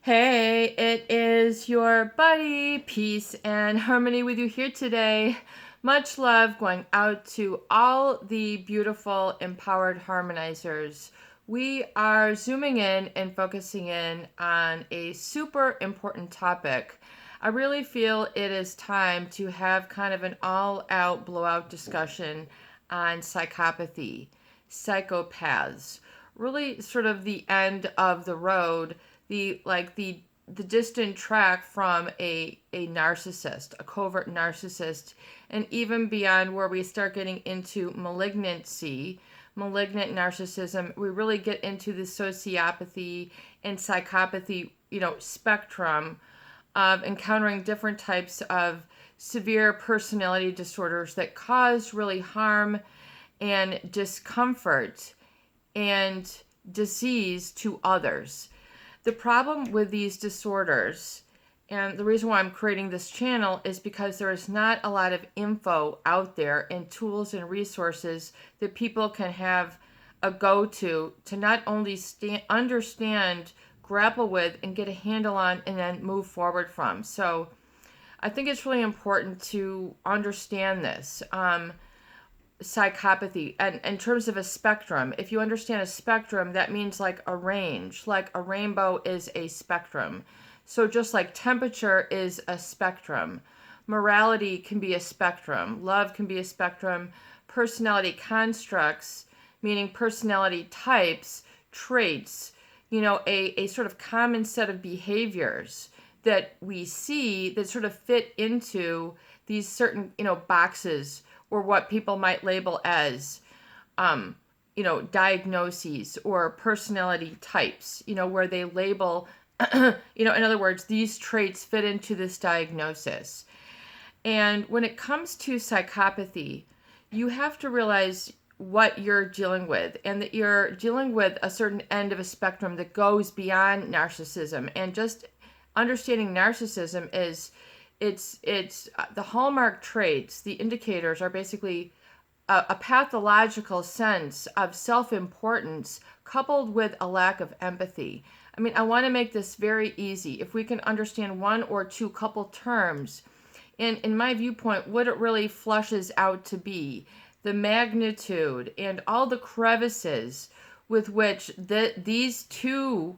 Hey, it is your buddy, Peace and Harmony with you here today. Much love going out to all the beautiful, empowered harmonizers. We are zooming in and focusing in on a super important topic. I really feel it is time to have kind of an all-out, blowout discussion on psychopathy, psychopaths, really sort of the end of the road, the distant track from a narcissist, a covert narcissist, and even beyond where we start getting into malignancy, malignant narcissism. We really get into the sociopathy and psychopathy, spectrum of encountering different types of severe personality disorders that cause really harm and discomfort and disease to others. The problem with these disorders, and the reason why I'm creating this channel, is because there is not a lot of info out there and tools and resources that people can have a go-to to not only understand, grapple with, and get a handle on, and then move forward from. So I think it's really important to understand this. Psychopathy, and in terms of a spectrum, if you understand a spectrum, that means like a range, like a rainbow is a spectrum. So just like temperature is a spectrum, morality can be a spectrum, love can be a spectrum, personality constructs, meaning personality types, traits, a sort of common set of behaviors that we see that sort of fit into these certain boxes, or what people might label as, diagnoses or personality types, where they label, in other words, these traits fit into this diagnosis. And when it comes to psychopathy, you have to realize what you're dealing with, and that you're dealing with a certain end of a spectrum that goes beyond narcissism. And just understanding narcissism is, it's the hallmark traits, the indicators are basically a pathological sense of self-importance coupled with a lack of empathy. I mean, I want to make this very easy. If we can understand one or two couple terms, and in my viewpoint, what it really flushes out to be, the magnitude and all the crevices with which these two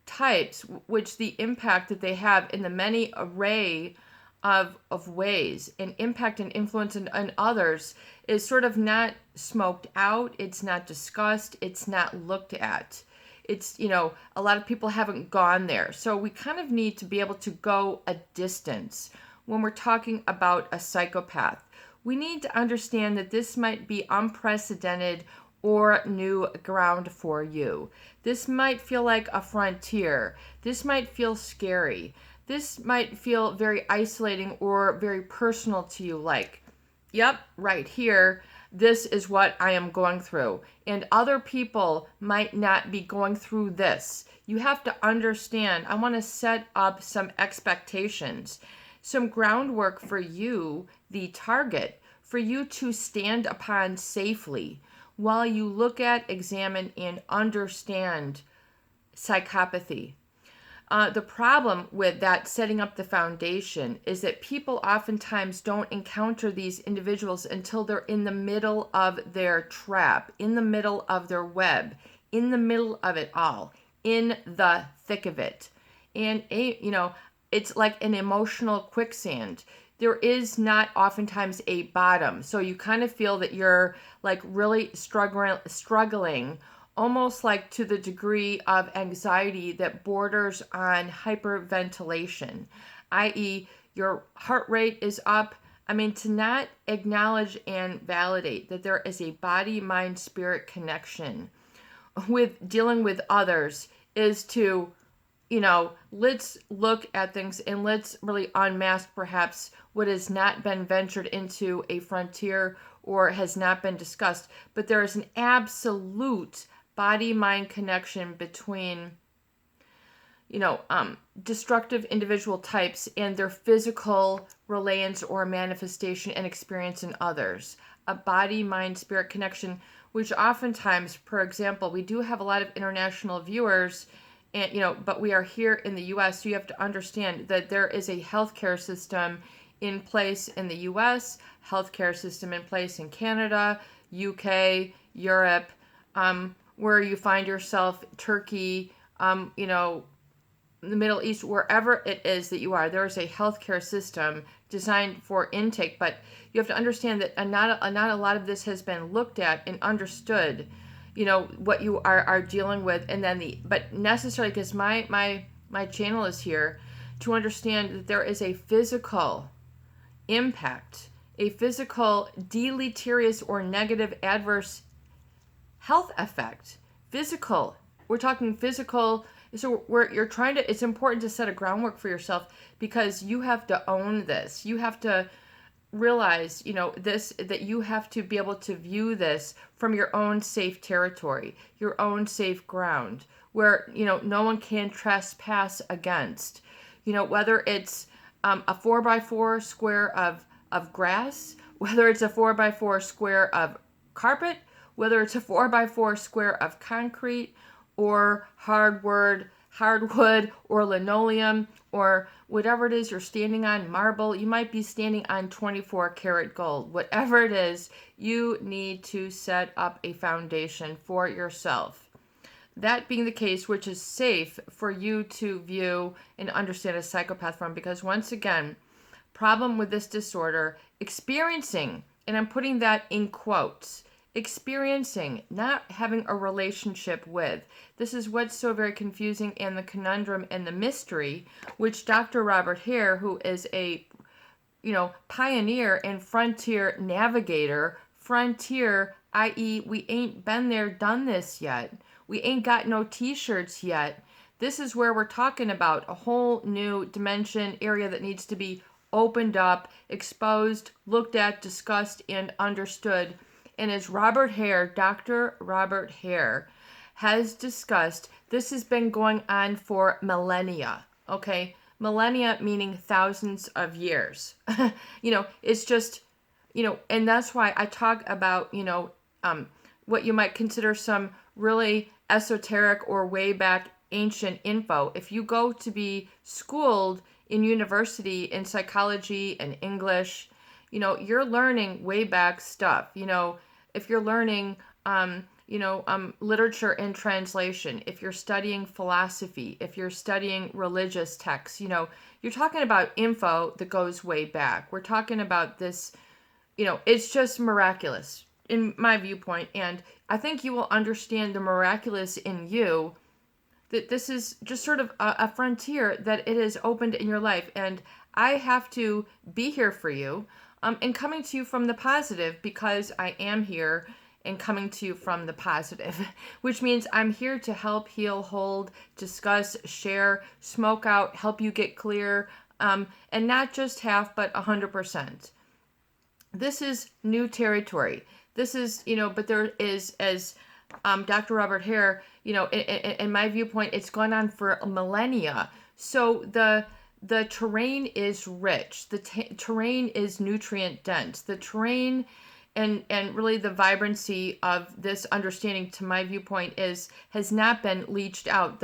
types, which the impact that they have in the many array of ways and impact and influence on others, is sort of not smoked out, it's not discussed, it's not looked at. It's, a lot of people haven't gone there. So we kind of need to be able to go a distance when we're talking about a psychopath. We need to understand that this might be unprecedented or new ground for you. This might feel like a frontier. This might feel scary. This might feel very isolating or very personal to you, like, yep, right here, this is what I am going through. And other people might not be going through this. You have to understand, I want to set up some expectations, some groundwork for you, the target, for you to stand upon safely while you look at, examine, and understand psychopathy. The problem with that setting up the foundation is that people oftentimes don't encounter these individuals until they're in the middle of their trap, in the middle of their web, in the middle of it all, in the thick of it. And, it's like an emotional quicksand. There is not oftentimes a bottom. So you kind of feel that you're like really struggling, almost like to the degree of anxiety that borders on hyperventilation, i.e. your heart rate is up. I mean, to not acknowledge and validate that there is a body, mind, spirit connection with dealing with others is to, let's look at things and let's really unmask perhaps what has not been ventured into a frontier or has not been discussed. But there is an absolute body-mind connection between, destructive individual types and their physical reliance or manifestation and experience in others. A body-mind-spirit connection, which oftentimes, for example, we do have a lot of international viewers and but we are here in the US, so you have to understand that there is a healthcare system in place in the US, healthcare system in place in Canada, UK, Europe, where you find yourself, Turkey, the Middle East, wherever it is that you are, there is a healthcare system designed for intake. But you have to understand that not a lot of this has been looked at and understood, what you are dealing with. And then but necessarily, because my channel is here to understand that there is a physical impact, a physical deleterious or negative adverse health effect. Physical. We're talking physical. So it's important to set a groundwork for yourself, because you have to own this. You have to realize, that you have to be able to view this from your own safe territory, your own safe ground, where, no one can trespass against, whether it's a 4x4 square of grass, whether it's a 4x4 square of carpet, whether it's a 4x4 square of concrete, or hardwood, or linoleum, or whatever it is you're standing on, marble. You might be standing on 24 karat gold. Whatever it is, you need to set up a foundation for yourself. That being the case, which is safe for you to view and understand a psychopath from, because once again, problem with this disorder, experiencing, and I'm putting that in quotes, experiencing, not having a relationship with. This is what's so very confusing, and the conundrum and the mystery, which Dr. Robert Hare, who is a pioneer and frontier navigator, frontier, i.e. we ain't been there, done this yet. We ain't got no t-shirts yet. This is where we're talking about a whole new dimension, area that needs to be opened up, exposed, looked at, discussed, and understood. And as Dr. Robert Hare has discussed, this has been going on for millennia, okay? Millennia meaning thousands of years. It's just, and that's why I talk about, what you might consider some really esoteric or way back ancient info. If you go to be schooled in university in psychology and English, you're learning way back stuff. If you're learning, literature and translation, if you're studying philosophy, if you're studying religious texts, you're talking about info that goes way back. We're talking about this, it's just miraculous in my viewpoint. And I think you will understand the miraculous in you, that this is just sort of a frontier that it has opened in your life. And I have to be here for you. And coming to you from the positive, because I am here and coming to you from the positive, which means I'm here to help, heal, hold, discuss, share, smoke out, help you get clear, and not just half, but 100%. This is new territory. This is, but there is, as Dr. Robert Hare, in my viewpoint, it's gone on for millennia. So the terrain is rich. The terrain is nutrient dense. The terrain and really the vibrancy of this understanding, to my viewpoint, has not been leached out.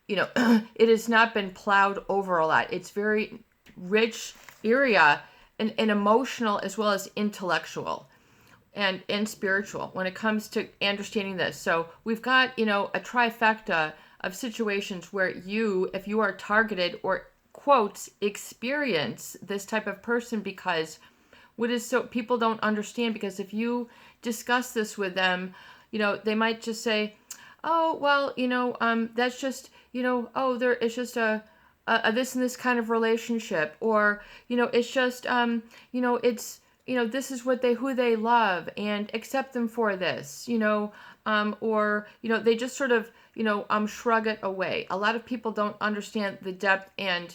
It has not been plowed over a lot. It's very rich area and emotional as well as intellectual and spiritual when it comes to understanding this. So we've got, a trifecta of situations where if you are targeted or quotes experience this type of person, because what is so people don't understand, because if you discuss this with them, they might just say, oh, well, that's just, it's just a this and this kind of relationship, or, it's just, it's, this is who they love, and accept them for this, or, they just sort of, shrug it away. A lot of people don't understand the depth and,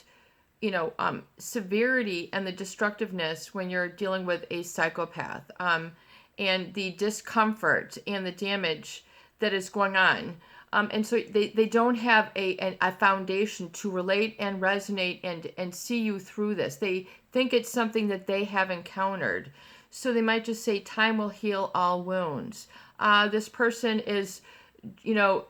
severity and the destructiveness when you're dealing with a psychopath, and the discomfort and the damage that is going on. And so they don't have a foundation to relate and resonate and see you through this. They think it's something that they have encountered. So they might just say, time will heal all wounds. This person is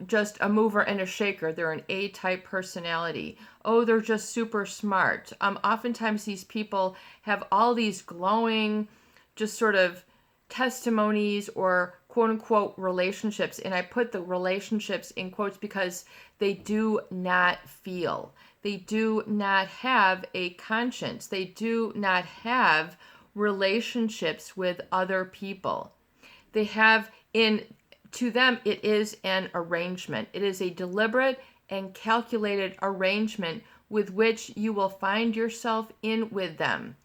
just a mover and a shaker. They're an A-type personality. Oh, they're just super smart. Oftentimes these people have all these glowing, just sort of testimonies or quote unquote relationships. And I put the relationships in quotes because they do not feel. They do not have a conscience. They do not have relationships with other people. They have to them, it is an arrangement. It is a deliberate and calculated arrangement with which you will find yourself in with them.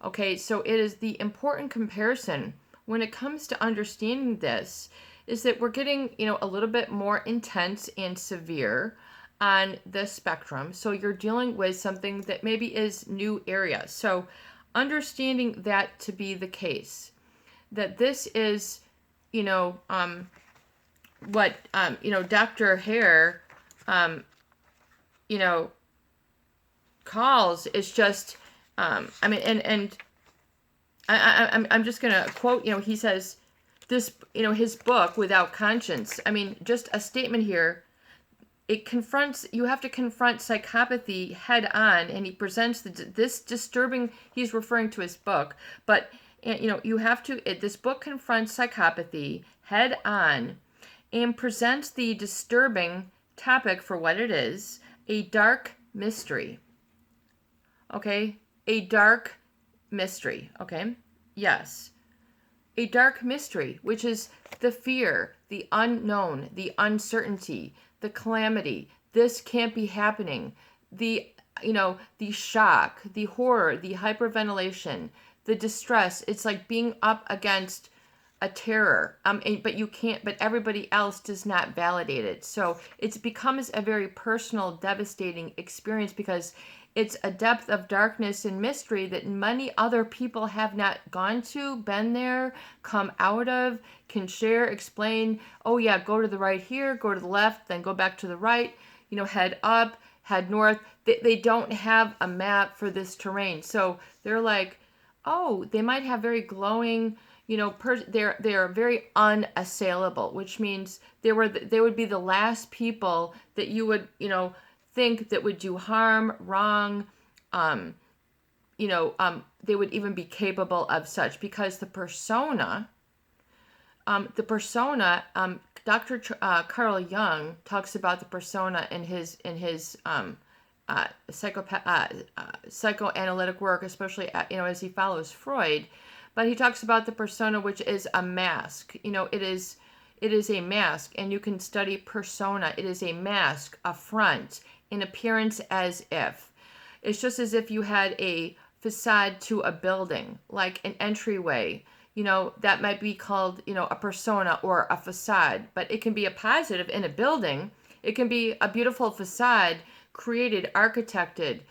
Okay, so it is the important comparison when it comes to understanding this is that we're getting, a little bit more intense and severe on the spectrum. So you're dealing with something that maybe is new area. So understanding that to be the case, that this is, what, Dr. Hare, calls is just, I'm just going to quote, he says this, his book, Without Conscience. Just a statement here. You have to confront psychopathy head on, and he presents this disturbing, he's referring to his book, but, this book confronts psychopathy head on and presents the disturbing topic for what it is, a dark mystery. Okay? A dark mystery. Okay? Yes. A dark mystery, which is the fear, the unknown, the uncertainty, the calamity. This can't be happening. The shock, the horror, the hyperventilation, the distress. It's like being up against a terror, but everybody else does not validate it. So it becomes a very personal, devastating experience because it's a depth of darkness and mystery that many other people have not gone to, been there, come out of, can share, explain. Oh yeah, go to the right here, go to the left, then go back to the right, head up, head north. They don't have a map for this terrain. So they're like, oh, they might have very glowing, they're very unassailable, which means they would be the last people that you would, think that would do harm, wrong, they would even be capable of such because the persona, Dr. Carl Jung talks about the persona in his psychoanalytic work, especially, as he follows Freud. But he talks about the persona, which is a mask. It is a mask, and you can study persona. It is a mask, a front, an appearance as if. It's just as if you had a facade to a building, like an entryway. That might be called, a persona or a facade. But it can be a positive in a building. It can be a beautiful facade created, architected,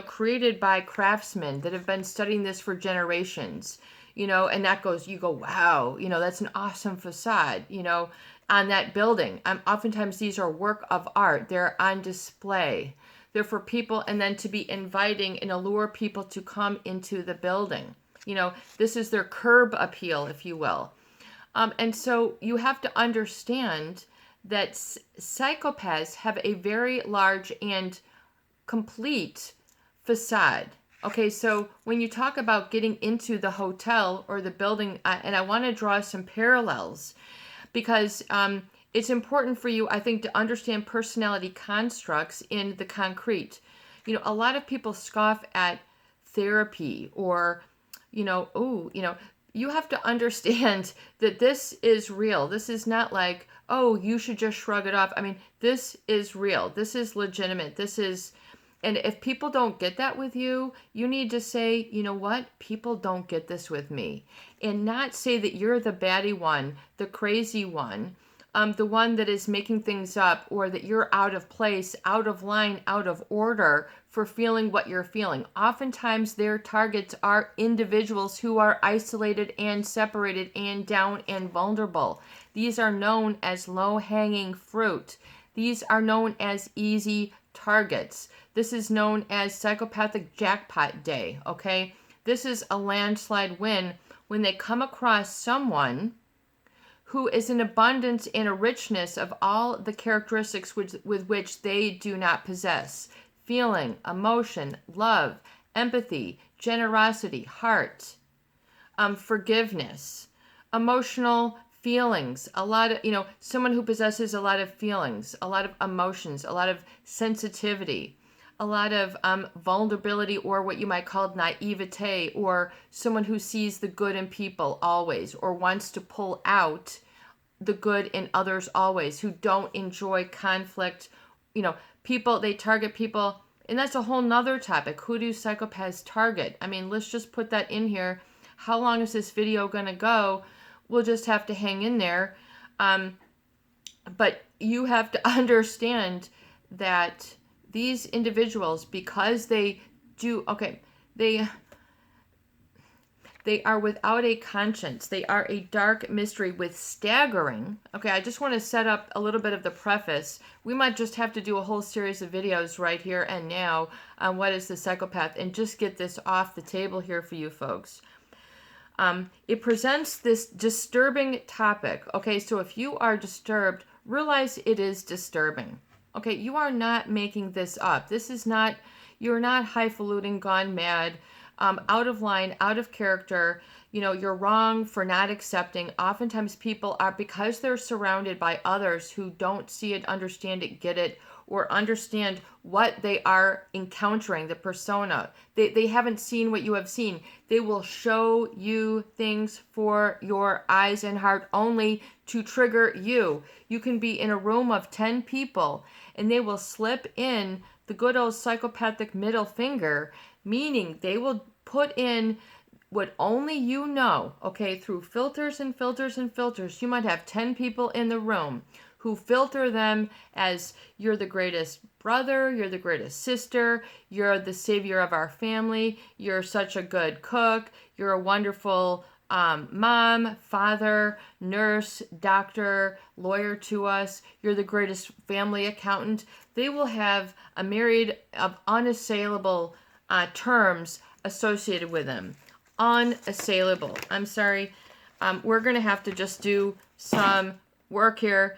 created by craftsmen that have been studying this for generations. And that you go, wow, that's an awesome facade, on that building. Oftentimes these are work of art. They're on display. They're for people, and then to be inviting and allure people to come into the building. This is their curb appeal, if you will. And so you have to understand that psychopaths have a very large and complete facade. Okay, so when you talk about getting into the hotel or the building, and I want to draw some parallels because it's important for you, I think, to understand personality constructs in the concrete. A lot of people scoff at therapy or, you have to understand that this is real. This is not like, oh, you should just shrug it off. This is real. This is legitimate. And if people don't get that with you, you need to say, you know what? People don't get this with me. And not say that you're the baddie one, the crazy one, the one that is making things up, or that you're out of place, out of line, out of order for feeling what you're feeling. Oftentimes their targets are individuals who are isolated and separated and down and vulnerable. These are known as low-hanging fruit. These are known as easy targets. This is known as psychopathic jackpot day, okay? This is a landslide win when they come across someone who is an abundance and a richness of all the characteristics with which they do not possess: feeling, emotion, love, empathy, generosity, heart, forgiveness, emotional feelings, a lot of, someone who possesses a lot of feelings, a lot of emotions, a lot of sensitivity, a lot of vulnerability, or what you might call naivete, or someone who sees the good in people always, or wants to pull out the good in others always, who don't enjoy conflict. People, they target people, and that's a whole nother topic. Who do psychopaths target? I mean, let's just put that in here. How long is this video going to go? We'll just have to hang in there. But you have to understand that these individuals, because they are without a conscience. They are a dark mystery with staggering. Okay, I just want to set up a little bit of the preface. We might just have to do a whole series of videos right here and now on what is the psychopath, and just get this off the table here for you folks. It presents this disturbing topic. Okay, so if you are disturbed, realize it is disturbing. Okay, you are not making this up. You're not highfalutin, gone mad, out of line, out of character. You're wrong for not accepting. Oftentimes people are, because they're surrounded by others who don't see it, understand it, get it, or understand what they are encountering, the persona. They haven't seen what you have seen. They will show you things for your eyes and heart only to trigger you. You can be in a room of 10 people and they will slip in the good old psychopathic middle finger, meaning they will put in what only you know, okay, through filters and filters and filters. You might have 10 people in the room who filter them as, you're the greatest brother, you're the greatest sister, you're the savior of our family, you're such a good cook, you're a wonderful mom, father, nurse, doctor, lawyer to us, you're the greatest family accountant. They will have a myriad of unassailable terms associated with them. Unassailable. I'm sorry. We're going to have to just do some work here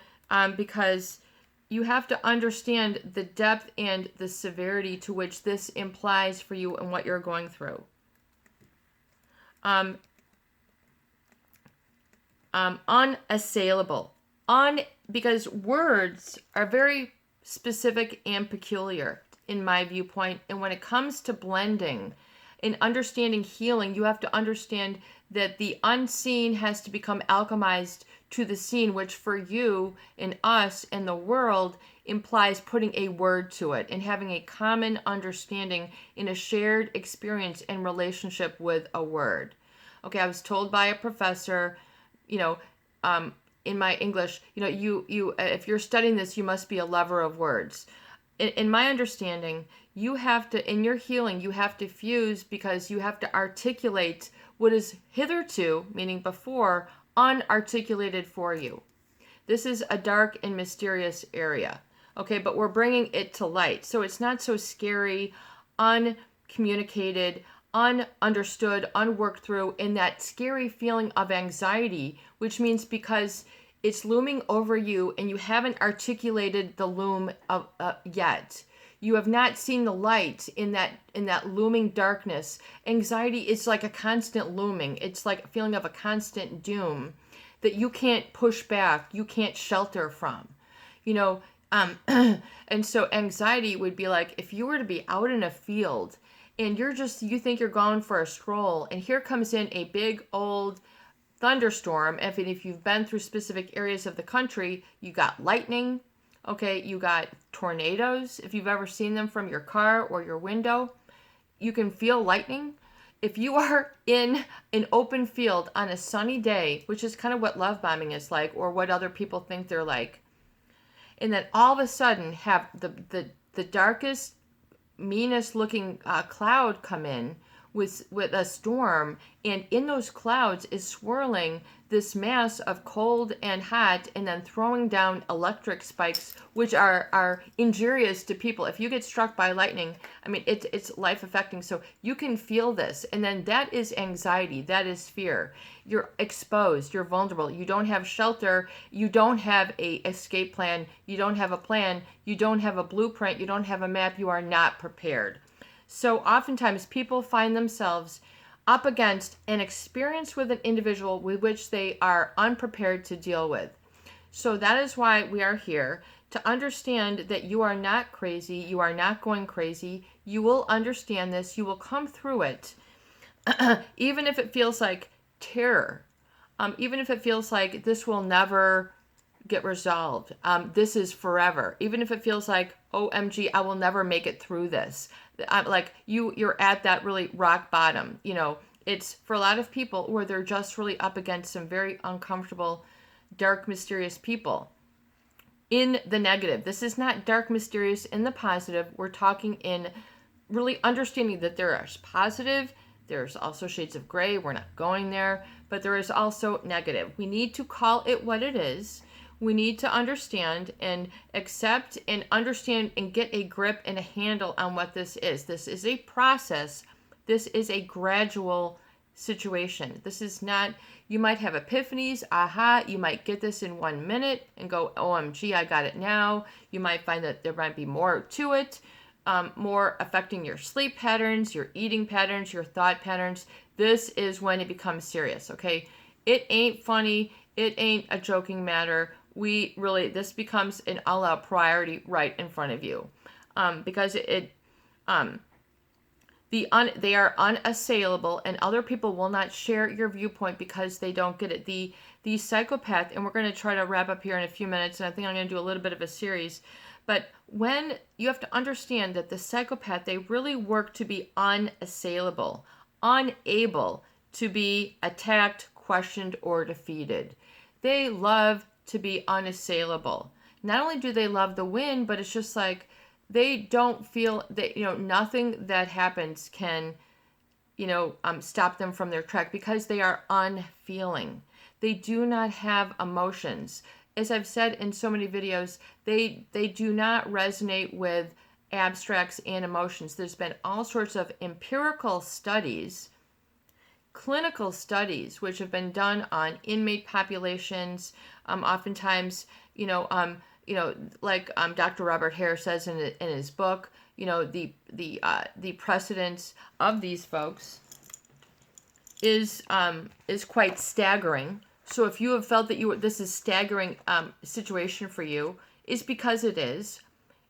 because you have to understand the depth and the severity to which this implies for you and what you're going through. Unassailable. Because words are very specific and peculiar in my viewpoint. And when it comes to blending and understanding healing, you have to understand that the unseen has to become alchemized to the seen, which for you and us and the world implies putting a word to it and having a common understanding in a shared experience and relationship with a word. Okay, I was told by a professor, in my English, you if you're studying this, you must be a lover of words. In my understanding, you have to, in your healing, you have to fuse, because you have to articulate what is hitherto, meaning before, unarticulated for you. This is a dark and mysterious area, okay, but we're bringing it to light. So it's not so scary, uncommunicated, ununderstood, unworked through, in that scary feeling of anxiety, which means because it's looming over you and you haven't articulated the loom of, yet. You have not seen the light in that looming darkness. Anxiety is like a constant looming. It's like a feeling of a constant doom that you can't push back, you can't shelter from. And so anxiety would be like if you were to be out in a field and you think you're going for a stroll, and here comes in a big old thunderstorm. If you've been through specific areas of the country, you got lightning, okay, you got tornadoes. If you've ever seen them from your car or your window, you can feel lightning. If you are in an open field on a sunny day, which is kind of what love bombing is like, or what other people think they're like, and then all of a sudden have the darkest, meanest looking cloud come in with a storm, and in those clouds is swirling this mass of cold and hot, and then throwing down electric spikes, which are injurious to people. If you get struck by lightning, I mean, it's life affecting. So you can feel this, and then that is anxiety, that is fear. You're exposed, you're vulnerable, you don't have shelter, you don't have a escape plan, you don't have a plan, you don't have a blueprint, you don't have a map, you are not prepared. So oftentimes people find themselves up against an experience with an individual with which they are unprepared to deal with. So that is why we are here, to understand that you are not crazy, you are not going crazy, you will understand this, you will come through it, even if it feels like terror, even if it feels like this will never get resolved, this is forever, even if it feels like, OMG, I will never make it through this. Like you're at that really rock bottom. You know, it's for a lot of people where they're just really up against some very uncomfortable, dark, mysterious people. In the negative, this is not dark, mysterious in the positive. We're talking in really understanding that there is positive, there's also shades of gray. We're not going there, but there is also negative. We need to call it what it is. We need to understand and accept and understand and get a grip and a handle on what this is. This is a process. This is a gradual situation. This is not, you might have epiphanies, aha, you might get this in 1 minute and go, OMG, I got it now. You might find that there might be more to it, more affecting your sleep patterns, your eating patterns, your thought patterns. This is when it becomes serious, okay? It ain't funny. It ain't a joking matter. This becomes an all-out priority right in front of you, because they are unassailable, and other people will not share your viewpoint because they don't get it. The psychopath, and we're going to try to wrap up here in a few minutes, and I think I'm going to do a little bit of a series, but when you have to understand that the psychopath, they really work to be unassailable, unable to be attacked, questioned, or defeated. They love to be unassailable. Not only do they love the win, but it's just like they don't feel that, nothing that happens can, stop them from their track, because they are unfeeling. They do not have emotions. As I've said in so many videos, they do not resonate with abstracts and emotions. There's been all sorts of empirical studies, clinical studies, which have been done on inmate populations. Oftentimes, like Dr. Robert Hare says in his book, the precedence of these folks is quite staggering. So if you have felt that this is staggering situation for you, it's because it is.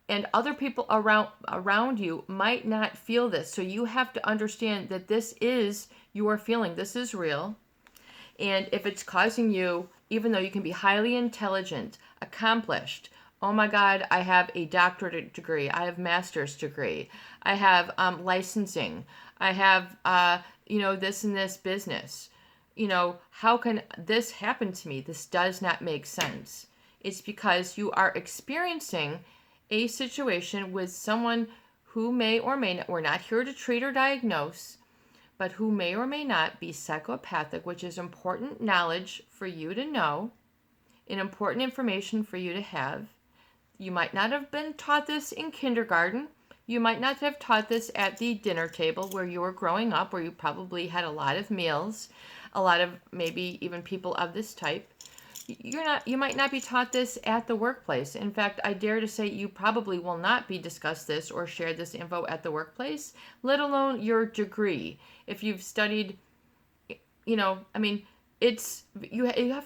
And other people around you might not feel this. So you have to understand that this is your feeling. This is real. And if it's causing you, even though you can be highly intelligent, accomplished, oh my God, I have a doctorate degree, I have master's degree, I have licensing, I have, this and this business. How can this happen to me? This does not make sense. It's because you are experiencing a situation with someone who may or may not, we're not here to treat or diagnose, but who may or may not be psychopathic, which is important knowledge for you to know and important information for you to have. You might not have been taught this in kindergarten. You might not have taught this at the dinner table where you were growing up, where you probably had a lot of meals, a lot of maybe even people of this type. You might not be taught this at the workplace. In fact, I dare to say you probably will not be discussed this or shared this info at the workplace, let alone your degree. If you've studied, you have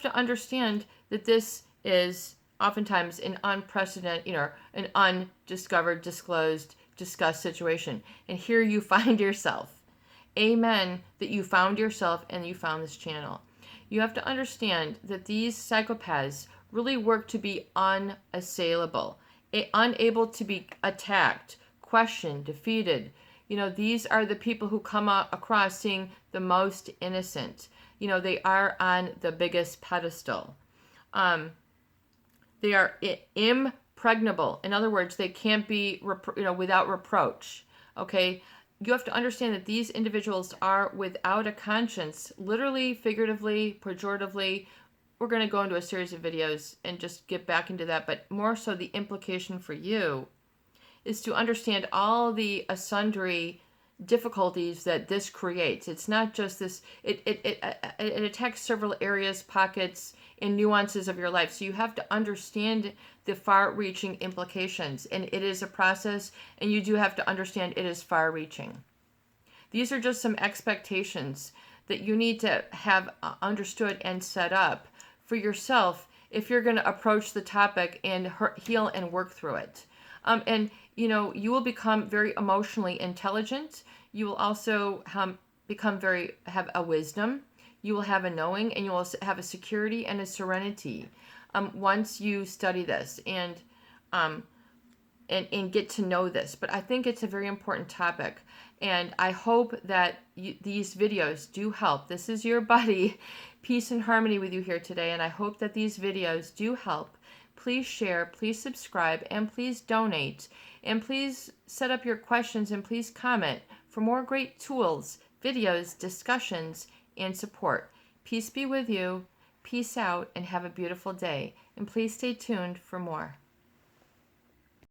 to understand that this is oftentimes an unprecedented, an undiscovered, disclosed, discussed situation. And here you find yourself. Amen, that you found yourself and you found this channel. You have to understand that these psychopaths really work to be unassailable, unable to be attacked, questioned, defeated. These are the people who come across seeing the most innocent. They are on the biggest pedestal. They are impregnable. In other words, they can't be, without reproach. Okay? you have to understand that these individuals are without a conscience, literally, figuratively, pejoratively. We're going to go into a series of videos and just get back into that, but more so the implication for you is to understand all the sundry difficulties that this creates. It's not just this, it attacks several areas, pockets, and nuances of your life. So you have to understand the far-reaching implications, and it is a process, and you do have to understand it is far-reaching. These are just some expectations that you need to have understood and set up for yourself if you're going to approach the topic and heal and work through it. And you will become very emotionally intelligent. You will also have a wisdom. You will have a knowing, and you will have a security and a serenity once you study this and get to know this. But I think it's a very important topic, and I hope that these videos do help. This is your buddy, Peace and Harmony, with you here today, and I hope that these videos do help. Please share, please subscribe, and please donate. And please set up your questions and please comment for more great tools, videos, discussions, and support. Peace be with you. Peace out and have a beautiful day. And please stay tuned for more.